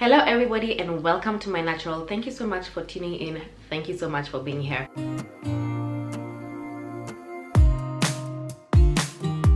Hello everybody and welcome to my natural. Thank you so much for tuning in. Thank you so much for being here.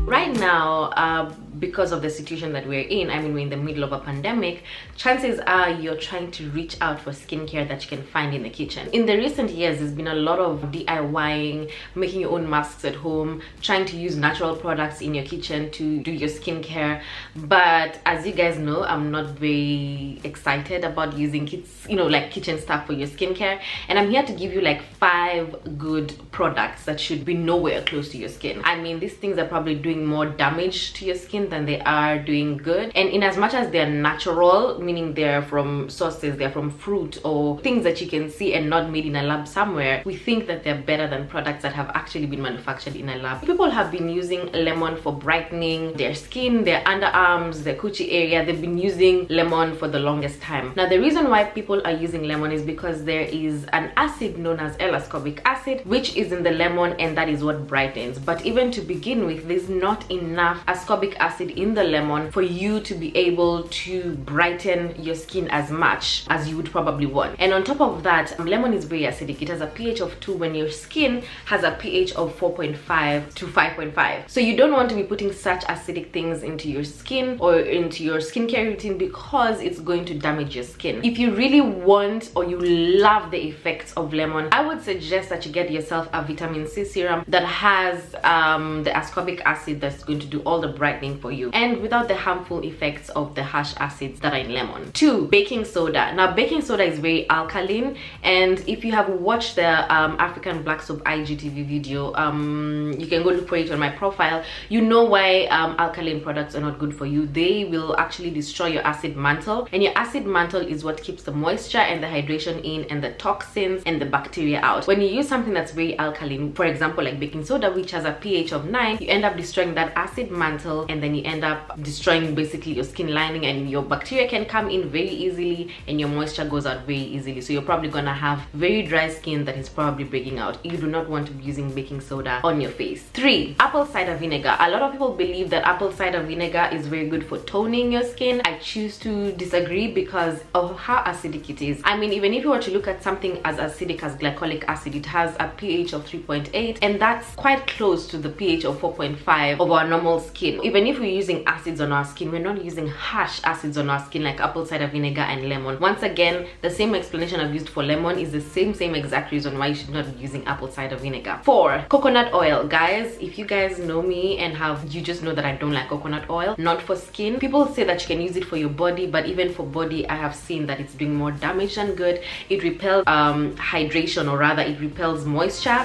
Right now, because of the situation that we're in, I mean, we're in the middle of a pandemic, chances are you're trying to reach out for skincare that you can find in the kitchen. In the recent years, there's been a lot of DIYing, making your own masks at home, trying to use natural products in your kitchen to do your skincare. But as you guys know, I'm not very excited about using like kitchen stuff for your skincare. And I'm here to give you like 5 good products that should be nowhere close to your skin. I mean, these things are probably doing more damage to your skin than they are doing good, and in as much as they're natural, meaning they're from sources, they're from fruit or things that you can see and not made in a lab somewhere, we think that they're better than products that have actually been manufactured in a lab. People have been using lemon for brightening their skin, their underarms, their coochie area. They've been using lemon for the longest time. Now the reason why people are using lemon is because there is an acid known as L-ascorbic acid which is in the lemon, and that is what brightens. But even to begin with, there's not enough ascorbic acid in the lemon for you to be able to brighten your skin as much as you would probably want. And on top of that, lemon is very acidic. It has a pH of 2 when your skin has a pH of 4.5 to 5.5. So you don't want to be putting such acidic things into your skin or into your skincare routine, because it's going to damage your skin. If you really want or you love the effects of lemon, I would suggest that you get yourself a vitamin C serum that has the ascorbic acid that's going to do all the brightening for you, and without the harmful effects of the harsh acids that are in lemon. 2, baking soda. Now baking soda is very alkaline, and if you have watched the African black soap IGTV video, you can go look for it on my profile. You know why alkaline products are not good for you. They will actually destroy your acid mantle, and your acid mantle is what keeps the moisture and the hydration in and the toxins and the bacteria out. When you use something that's very alkaline, for example like baking soda which has a pH of 9, you end up destroying that acid mantle, and then you end up destroying basically your skin lining, and your bacteria can come in very easily and your moisture goes out very easily. So you're probably gonna have very dry skin that is probably breaking out. You do not want to be using baking soda on your face. 3, apple cider vinegar. A lot of people believe that apple cider vinegar is very good for toning your skin. I choose to disagree because of how acidic it is. I mean, even if you were to look at something as acidic as glycolic acid, it has a pH of 3.8, and that's quite close to the pH of 4.5 of our normal skin. Even if we're using acids on our skin, we're not using harsh acids on our skin like apple cider vinegar and lemon. Once again, the same explanation I've used for lemon is the same exact reason why you should not be using apple cider vinegar. 4, coconut oil. Guys, if you guys know me and you just know that I don't like coconut oil. Not for skin. People say that you can use it for your body, but even for body, I have seen that it's doing more damage than good. It repels hydration, or rather it repels moisture.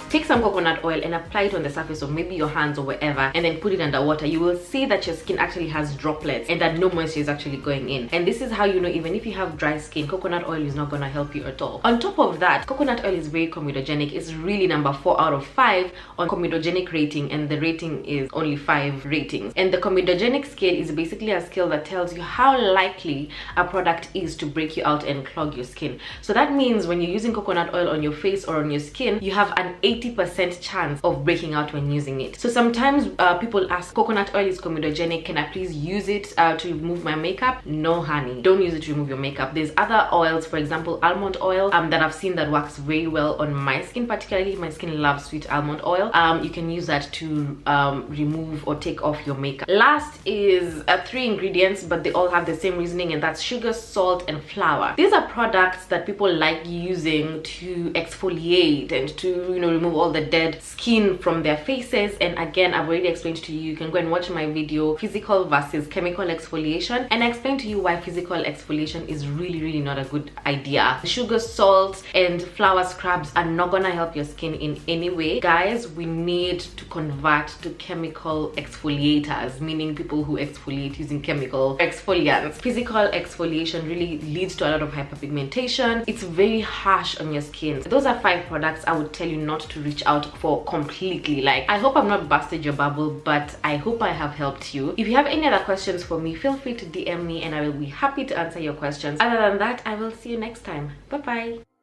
Take some coconut oil and apply it on the surface of maybe your hands or wherever, and then put it under water. You will see that your skin actually has droplets and that no moisture is actually going in. And this is how you know, even if you have dry skin, coconut oil is not gonna help you at all. On top of that, coconut oil is very comedogenic. It's really number 4 out of 5 on comedogenic rating, and the rating is only 5 ratings. And the comedogenic scale is basically a scale that tells you how likely a product is to break you out and clog your skin. So that means when you're using coconut oil on your face or on your skin, you have an 80% chance of breaking out when using it. So sometimes people ask, coconut oil is comedogenic, can I please use it to remove my makeup? No honey, don't use it to remove your makeup. There's other oils, for example almond oil, that I've seen that works very well on my skin. Particularly my skin loves sweet almond oil. You can use that to remove or take off your makeup. Last is 3 ingredients, but they all have the same reasoning, and that's sugar, salt and flour. These are products that people like using to exfoliate and to remove all the dead skin from their faces. And again, I've already explained to you can go and watch my video physical versus chemical exfoliation, and I explained to you why physical exfoliation is really not a good idea. Sugar, salt and flour scrubs are not gonna help your skin in any way. Guys, we need to convert to chemical exfoliators, meaning people who exfoliate using chemical exfoliants. Physical exfoliation really leads to a lot of hyperpigmentation. It's very harsh on your skin. Those are 5 products I would tell you not to reach out for completely. Like, I hope I've not busted your bubble, but I hope I have helped you. If you have any other questions for me, feel free to DM me and I will be happy to answer your questions. Other than that, I will see you next time. Bye bye.